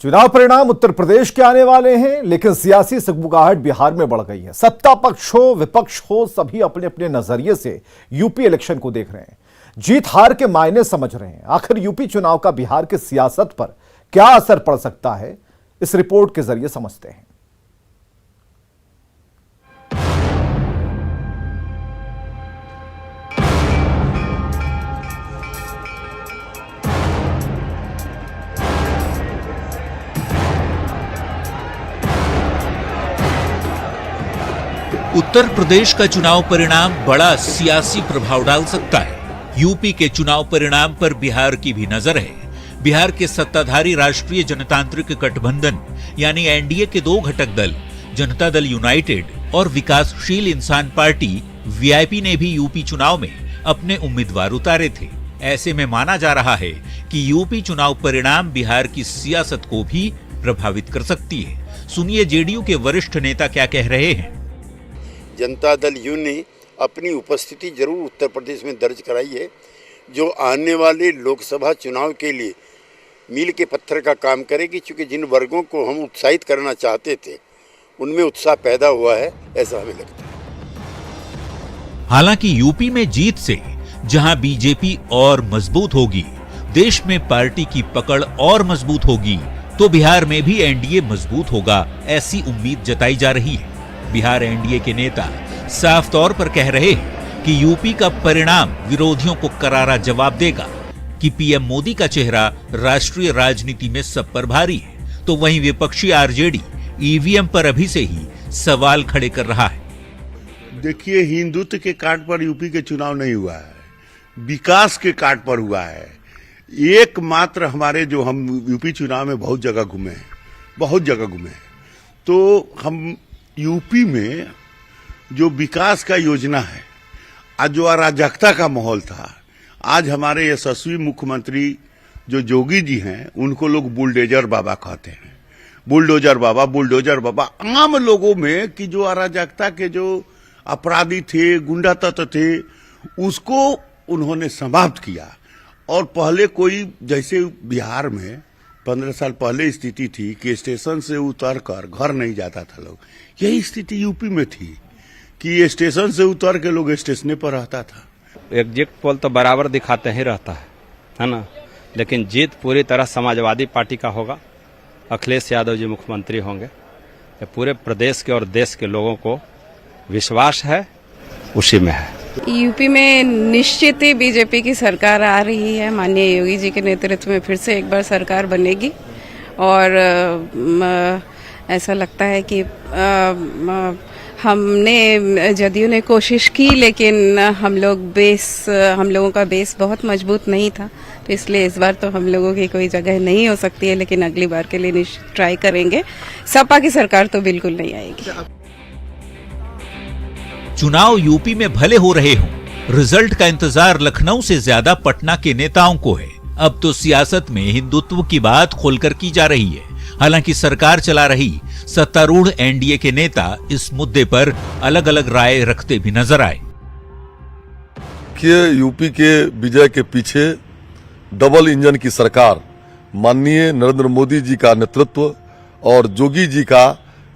चुनाव परिणाम उत्तर प्रदेश के आने वाले हैं, लेकिन सियासी सगबुगाहट बिहार में बढ़ गई है। सत्ता पक्ष हो विपक्ष हो, सभी अपने अपने नजरिए से यूपी इलेक्शन को देख रहे हैं, जीत हार के मायने समझ रहे हैं। आखिर यूपी चुनाव का बिहार की सियासत पर क्या असर पड़ सकता है, इस रिपोर्ट के जरिए समझते हैं। उत्तर प्रदेश का चुनाव परिणाम बड़ा सियासी प्रभाव डाल सकता है। यूपी के चुनाव परिणाम पर बिहार की भी नजर है। बिहार के सत्ताधारी राष्ट्रीय जनतांत्रिक गठबंधन यानी एनडीए के दो घटक दल जनता दल यूनाइटेड और विकासशील इंसान पार्टी वीआईपी ने भी यूपी चुनाव में अपने उम्मीदवार उतारे थे। ऐसे में माना जा रहा है कि यूपी चुनाव परिणाम बिहार की सियासत को भी प्रभावित कर सकती है। सुनिए जेडीयू के वरिष्ठ नेता क्या कह रहे हैं। जनता दल यू ने अपनी उपस्थिति जरूर उत्तर प्रदेश में दर्ज कराई है, जो आने वाले लोकसभा चुनाव के लिए मील के पत्थर का काम करेगी। क्योंकि जिन वर्गों को हम उत्साहित करना चाहते थे उनमें उत्साह पैदा हुआ है, ऐसा हमें लगता है। हालांकि यूपी में जीत से जहां बीजेपी और मजबूत होगी, देश में पार्टी की पकड़ और मजबूत होगी, तो बिहार में भी एनडीए मजबूत होगा, ऐसी उम्मीद जताई जा रही है। बिहार एनडीए के नेता साफ तौर पर कह रहे हैं कि यूपी का परिणाम विरोधियों को करारा जवाब देगा कि पीएम मोदी का चेहरा राष्ट्रीय राजनीति में सब पर भारी है। तो वहीं विपक्षी आरजेडी ईवीएम पर अभी से ही सवाल खड़े कर रहा है। देखिए, हिंदुत्व के कार्ड पर यूपी के चुनाव नहीं हुआ है, विकास के कार्ड पर हुआ है। एकमात्र हमारे जो हम यूपी चुनाव में बहुत जगह घूमे हैं, तो हम यूपी में जो विकास का योजना है, आज जो अराजकता का माहौल था, आज हमारे यशस्वी मुख्यमंत्री जो जोगी जी हैं, उनको लोग बुलडोजर बाबा कहते हैं। बुलडोजर बाबा आम लोगों में कि जो अराजकता के जो अपराधी थे, गुंडा तत्व थे, उसको उन्होंने समाप्त किया। और पहले कोई जैसे बिहार में 15 साल पहले स्थिति थी कि स्टेशन से उतरकर घर नहीं जाता था लोग, यही स्थिति यूपी में थी कि स्टेशन से उतर के लोग स्टेशन पर रहता था। एग्जिट पोल तो बराबर दिखाते ही रहता है ना, लेकिन जीत पूरी तरह समाजवादी पार्टी का होगा। अखिलेश यादव जी मुख्यमंत्री होंगे। पूरे प्रदेश के और देश के लोगों को विश्वास है, उसी में है। यूपी में निश्चित ही बीजेपी की सरकार आ रही है। माननीय योगी जी के नेतृत्व में फिर से एक बार सरकार बनेगी और ऐसा लगता है कि हमने जदयू ने कोशिश की, लेकिन हम लोगों का बेस बहुत मजबूत नहीं था, तो इसलिए इस बार तो हम लोगों की कोई जगह नहीं हो सकती है, लेकिन अगली बार के लिए ट्राई करेंगे। सपा की सरकार तो बिल्कुल नहीं आएगी। चुनाव यूपी में भले हो रहे हों, रिजल्ट का इंतजार लखनऊ से ज्यादा पटना के नेताओं को है। अब तो सियासत में हिंदुत्व की बात खोलकर की जा रही है। हालांकि सरकार चला रही सत्तारूढ़ एनडीए के नेता इस मुद्दे पर अलग अलग राय रखते भी नजर आए। कि यूपी के विजय के पीछे डबल इंजन की सरकार, माननीय नरेंद्र मोदी जी का नेतृत्व और जोगी जी का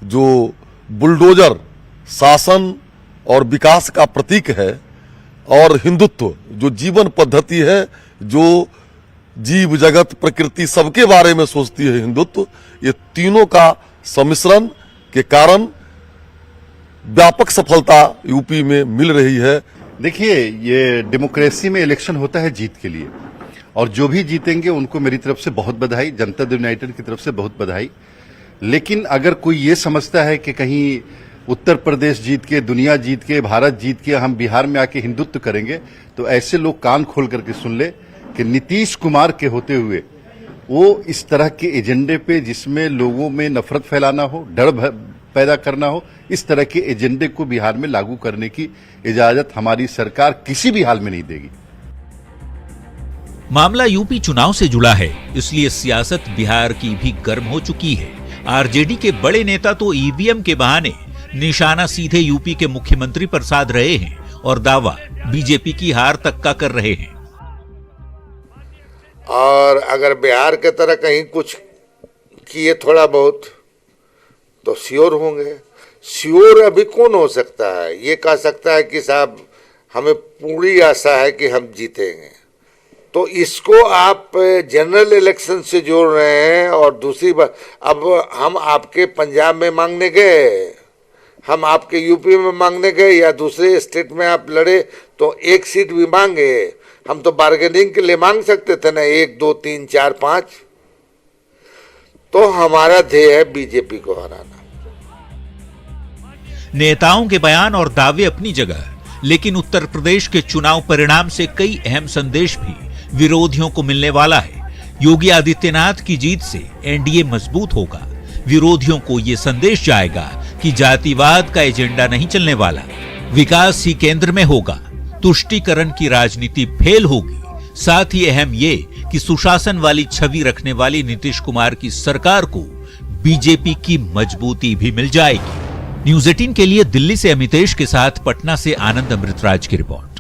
जो बुलडोजर शासन और विकास का प्रतीक है, और हिंदुत्व जो जीवन पद्धति है, जो जीव जगत प्रकृति सबके बारे में सोचती है हिंदुत्व, ये तीनों का सम्मिश्रण के कारण व्यापक सफलता यूपी में मिल रही है। देखिए, ये डेमोक्रेसी में इलेक्शन होता है जीत के लिए, और जो भी जीतेंगे उनको मेरी तरफ से बहुत बधाई, जनता दल यूनाइटेड की तरफ से बहुत बधाई। लेकिन अगर कोई ये समझता है कि कहीं उत्तर प्रदेश जीत के, दुनिया जीत के, भारत जीत के हम बिहार में आके हिंदुत्व करेंगे, तो ऐसे लोग कान खोल करके सुन ले कि नीतीश कुमार के होते हुए वो इस तरह के एजेंडे पे, जिसमें लोगों में नफरत फैलाना हो, डर पैदा करना हो, इस तरह के एजेंडे को बिहार में लागू करने की इजाजत हमारी सरकार किसी भी हाल में नहीं देगी। मामला यूपी चुनाव से जुड़ा है, इसलिए सियासत बिहार की भी गर्म हो चुकी है। आरजेडी के बड़े नेता तो ईवीएम के बहाने निशाना सीधे यूपी के मुख्यमंत्री पर साध रहे हैं और दावा बीजेपी की हार तक का कर रहे हैं। और अगर बिहार के तरह कहीं कुछ किए थोड़ा बहुत तो श्योर होंगे। श्योर अभी कौन हो सकता है? ये कह सकता है कि साहब हमें पूरी आशा है कि हम जीतेंगे। तो इसको आप जनरल इलेक्शन से जोड़ रहे हैं। और दूसरी बात, अब हम आपके पंजाब में मांगने गए, हम आपके यूपी में मांगने गए या दूसरे स्टेट में आप लड़े तो एक सीट भी मांगे, हम तो बार्गेनिंग के लिए मांग सकते थे ना, 1 2 3 4 5। तो हमारा ध्येय है बीजेपी को हराना। नेताओं के बयान और दावे अपनी जगह, लेकिन उत्तर प्रदेश के चुनाव परिणाम से कई अहम संदेश भी विरोधियों को मिलने वाला है। योगी आदित्यनाथ की जीत से एनडीए मजबूत होगा। विरोधियों को यह संदेश जाएगा कि जातिवाद का एजेंडा नहीं चलने वाला, विकास ही केंद्र में होगा, तुष्टीकरण की राजनीति फेल होगी। साथ ही अहम ये कि सुशासन वाली छवि रखने वाली नीतीश कुमार की सरकार को बीजेपी की मजबूती भी मिल जाएगी। न्यूज़ 18 के लिए दिल्ली से अमितेश के साथ पटना से आनंद अमृतराज की रिपोर्ट।